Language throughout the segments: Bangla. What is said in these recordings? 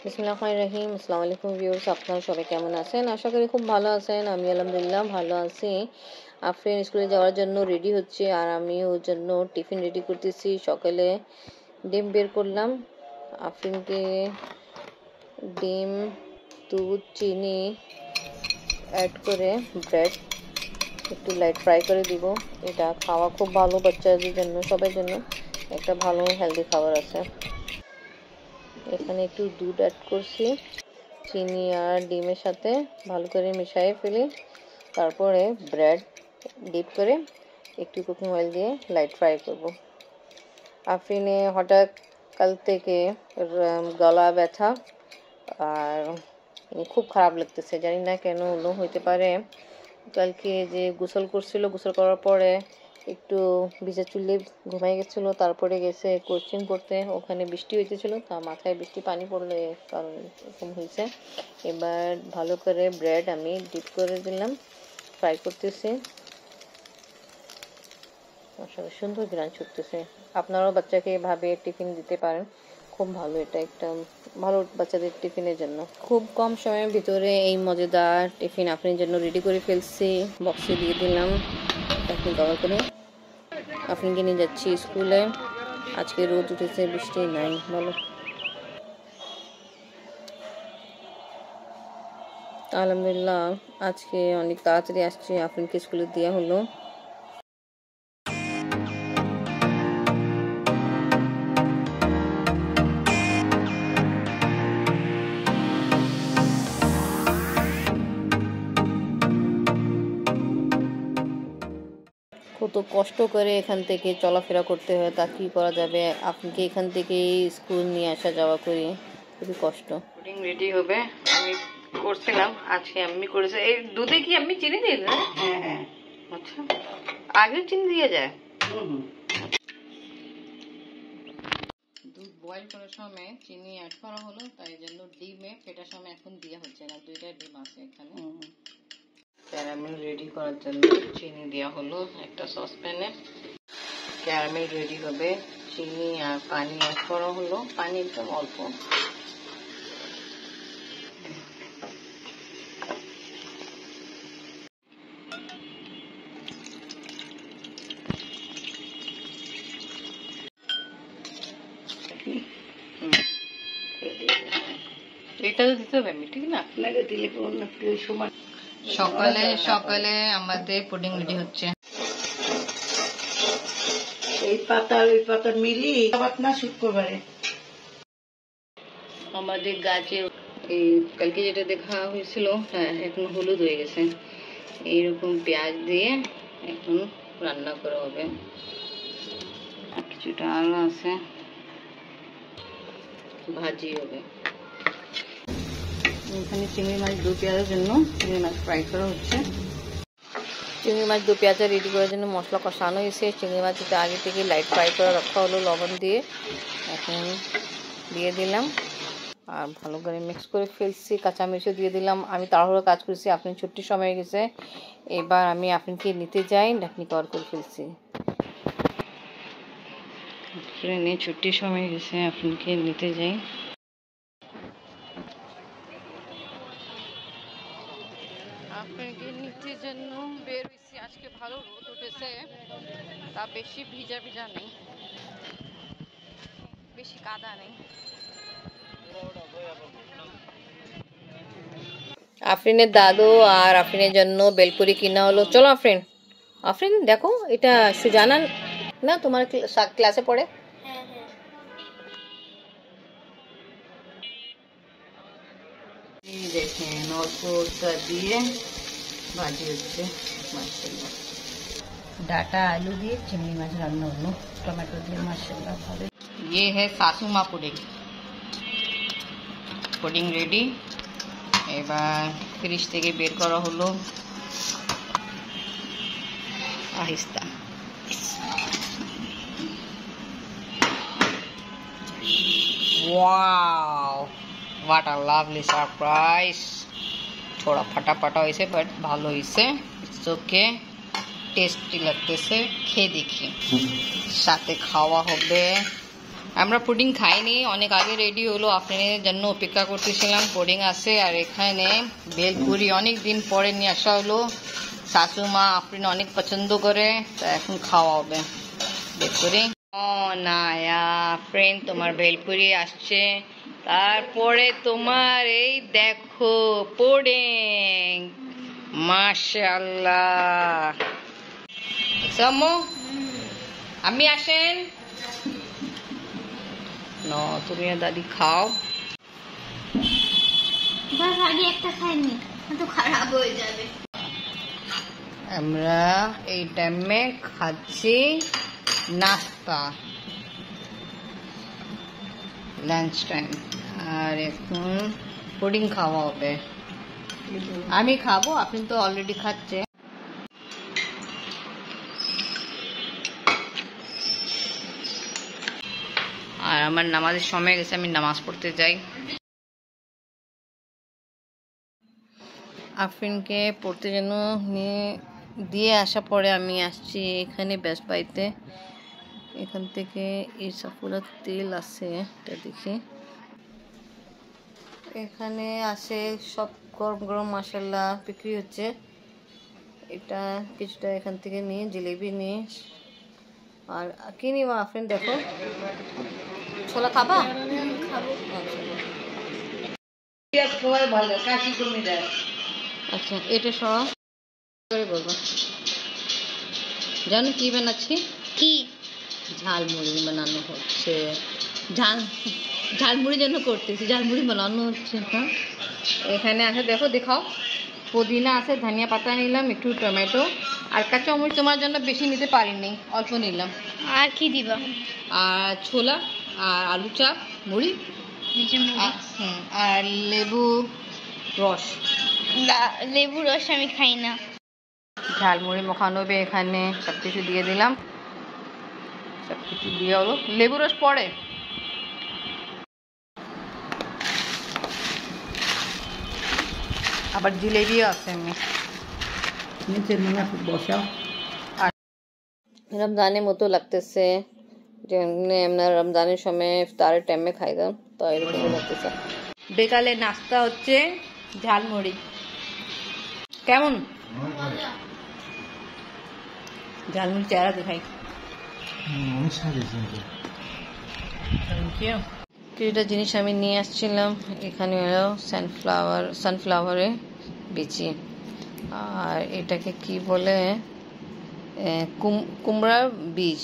বিসমিল্লাহিররহমানিররহিম। আসসালামু আলাইকুম ভিউয়ার্স, আপনারা সবাই কেমন আছেন? আশা করি খুব ভালো আছেন। আমি আলহামদুলিল্লাহ ভালো আছি। আফরিন স্কুলে যাওয়ার জন্য রেডি হচ্ছে আর আমি ওর জন্য টিফিন রেডি করতেছি। সকালে ডিম বের করলাম। আফরিনকে ডিম, দুধ, চিনি অ্যাড করে ব্রেড একটু লাইট ফ্রাই করে দিব। এটা খাওয়া খুব ভালো, বাচ্চাদের জন্য, সবার জন্য একটা ভালো হেলদি খাবার আছে। এখানে একটু দুধ অ্যাড করছি চিনি আর ডিমের সাথে, ভালো করে মিশিয়ে ফেলি। তারপরে ব্রেড ডিপ করে একটু কুকিং অয়েল দিয়ে লাইট ফ্রাই করব। আফরিনে হঠাৎ কাল থেকে গলা ব্যথা আর খুব খারাপ লাগতেছে, জানি না কেন হলো, হইতে পারে কালকে যে গোসল করছিল, গোসল করার পরে একটু ভিজা চুলে ঘুমাই গেছিল, তারপরে গেছে কোচিং পড়তে, ওখানে বৃষ্টি হইতেছিল, তার মাথায় বৃষ্টি পানি পড়লো, কারণ এরকম হয়েছে। এবার ভালো করে ব্রেড আমি ডিপ করে দিলাম, ফ্রাই করতেছি। আসলে সুন্দর গ্রান ছুটতেছে। আপনারাও বাচ্চাকে এভাবে টিফিন দিতে পারেন, খুব ভালো। এটা একটা ভালো বাচ্চাদের টিফিনের জন্য। খুব কম সময়ের ভিতরে এই মজাদার টিফিন আপনার জন্য রেডি করে ফেলছি, বক্সে দিয়ে দিলাম। এখন কভার করে আপনাকে নিয়ে যাচ্ছি স্কুলে। আজকে রোদ উঠেছে, বৃষ্টি নাই, বলো। আলহামদুলিল্লাহ আজকে অনেক তাড়াতাড়ি আসছে, আপনাকে স্কুলে দেওয়া হলো। কত কষ্ট করে এখান থেকে চলাফেরা করতে হয়, তা কি করা যাবে। আপনাকে এখান থেকে স্কুল নিয়ে আসা যাওয়া করি, খুবই কষ্ট। পুডিং রেডি হবে, আমি করছিলাম, আজকে আমি করেছি। এই দুধে কি আমি চিনি দিই না? হ্যাঁ হ্যাঁ, আচ্ছা, আগে চিনি দিয়ে যায়। দুধ বয়েল করার সময় চিনি অ্যাড করা হলো, তাই জন্য ডিমে ফেটার সময় এখন দেওয়া হচ্ছে না। দুইটা ডিম আছে এখানে। ক্যারামেল রেডি করার জন্য চিনি দেওয়া হলো একটা সসপ্যানে। ক্যারামেল রেডি হবে, চিনি আর পানি অ্যাড করা হলো, পানি একদম অল্প। এটা দিতে হবে আমি, ঠিক না? সকালে সকালে আমাদের পুডিং রেডি হচ্ছে। এই পাতার ওই পাতার মিলি না শুক্রবারে আমাদের গাছে এই কালকে যেটা দেখা হয়েছিল, হ্যাঁ এখন হলুদ হয়ে গেছে। এইরকম পেঁয়াজ দিয়ে এখন রান্না করা হবে। কিছুটা আলু আছে, ভাজি হবে। এখানে চিংড়ি মাছ দু পেঁয়াজের জন্য চিংড়ি মাছ ফ্রাই করা হচ্ছে। চিংড়ি মাছ দু পেঁয়াজা রেডি করার জন্য মশলা কষানো হয়েছে। চিংড়ি মাছটা আগে থেকে লাইট ফ্রাই করে রাখা হলো লবণ দিয়ে, এখন দিয়ে দিলাম আর ভালো করে মিক্স করে ফেলছি। কাঁচামরিচও দিয়ে দিলাম। আমি তাড়াহুড়ো কাজ করছি, আপনি ছুটির সময় গেছে। এবার আমি আপনাকে নিতে যাই, ঢাকনি কভার করে ফেলছি। ট্রেনে ছুটির সময় গেছে, আপনাকে নিতে যাই। আপনাকে নিতে জন্য বের হয়েছি। আজকে ভালো রোদ উঠেছে, তা বেশি ভিজা ভিজা নেই, বেশি কাদা নেই। আফরিনের দাদু আর আফরিনের জন্য বেলপুরি কিনা হলো। চলো আফরিন, আফরিন দেখো, এটা সুজানা না, তোমার ক্লাসে পড়ে। দেখেন অল্পটা দিয়ে ভাজি হচ্ছে, মাশাআল্লাহ। ডাটা আলু দিয়ে চিংড়ি মাছ রান্না হলো, টমেটো দিয়ে, মাশাআল্লাহ ভালো। ये है सासू माँ पुडिंग। Pudding ready. এবার ফ্রিজ থেকে বের করা হলো আহিস্তা। Wow, what a lovely surprise. थोड़ा फटा फटा হয়েছে, বাট ভালো হয়েছে, ইটস ওকে, টেস্টি লাগতেছে। খেয়ে দেখি, সাথে খাওয়া হবে আমরা পুডিং খাইনি, অনেক আগে রেডি হলো, আফরিনের জন্য অপেক্ষা করতেছিলাম। পুডিং আছে আর এখানে বেলপুরি অনেক দিন পরে নিয়ে আসা হলো। শাশুমা আফরিন অনেক পছন্দ করে, তা এখন খাওয়া হবে বেলপুরি। ও না ফ্রেন্ড, তোমার বেলপুরি আসছে। তারপরে তোমার এই দেখো পুডিং, মাশাআল্লাহ। আম্মু আমি আসেন না, তুমি দাদি খাও। একটা খাইনি তো খারাপ হয়ে যাবে। আমরা এই টাইমে খাচ্ছি নাস্তা, লাঞ্চ টাইম, আর এখন পুডিং খাওয়া হবে। আমি খাবো, আপনি তো অলরেডি খাচ্ছে। আর আমার নামাজের সময় গেছে, আমি নামাজ পড়তে যাই। আফরিনকে পড়তে যেন নিয়ে দিয়ে আসা পরে আমি আসছি এখানে বেস্ট বাইতে। এখান থেকে এই সাফুরা তেল আছে, এটা দেখি। এখানে আছে সব গরম গরম মশলা বিক্রি হচ্ছে। এটা কিছুটা এখান থেকে নিয়ে জিলেবি নিয়ে আর কি নিবা আফরিন? দেখো ছোলা খাবা? আচ্ছা এটা সব করে বলবো। জানো কি বানাচ্ছি? কি? ঝালমুড়ি বানানো হচ্ছে। ঝালমুড়ি জন্য করতেছি, ঝালমুড়ি বানানো হচ্ছে। হ্যাঁ এখানে আছে, দেখো দেখাও। পুদিনা আছে, ধনিয়া পাতা নিলাম, একটু টমেটো আর কাঁচা মরিচ তোমার জন্য বেশি নিতে পারিনি, অল্প নিলাম। আর কি দিবা? আর ছোলা আর আলু চাপ, মুড়ি আর লেবু রস। লেবু রস আমি খাই না। ঝালমুড়ি মাখানো হবে, এখানে সব কিছু দিয়ে দিলাম। সব কিছু দিয়ে হলো, লেবু রস পড়ে। আবার জিলেবিও আছে। আমি রমজানের মতো লাগতেছে, যেমনি আমরা রমজানের সময় ইফতারের টাইমে খাইতাম, তো এরকম লাগতেছে। বিকালে নাস্তা হচ্ছে ঝালমুড়ি। কেমন ঝালমুড়ি? চেহারা দেখাই। কিছুটা জিনিস আমি নিয়ে আসছিলাম। এখানে হলো সানফ্লাওয়ারের বিচি, আর এটাকে কি বলে, কুমড়ার বীজ।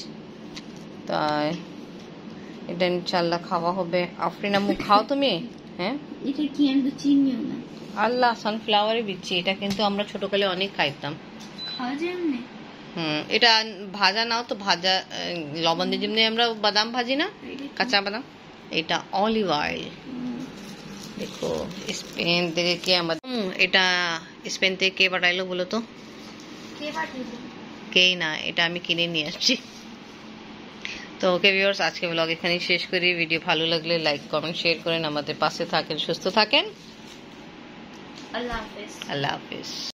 তাই এটা ইনশাল্লাহ খাওয়া হবে। আফরিন আম্মু খাও তুমি? হ্যাঁ এটা কি? আমি তো চিনিও না। আল্লাহ, সানফ্লাওয়ারের বিচি, এটা কিন্তু আমরা ছোটকালে অনেক খাইতাম। খাওয়া যায় না? এটা ভাজা নাও তো, ভাজা লবণ দিয়ে যেমনি আমরা বাদাম ভাজি না, কাঁচা বাদাম, এটা অলিভ অয়েল। দেখো স্পেন থেকে কে আমাদের, এটা স্পেন থেকে কে পাঠাইলো বলো তো? কেই না, এটা আমি কিনে নিয়ে আসছি। তো ওকে ভিউয়ার্স, আজকে ব্লগ এখানেই শেষ করি। ভিডিও ভালো লাগলে লাইক কমেন্ট শেয়ার করেন, আমাদের পাশে থাকেন, সুস্থ থাকেন। আল্লাহ হাফেজ। আল্লাহ হাফেজ।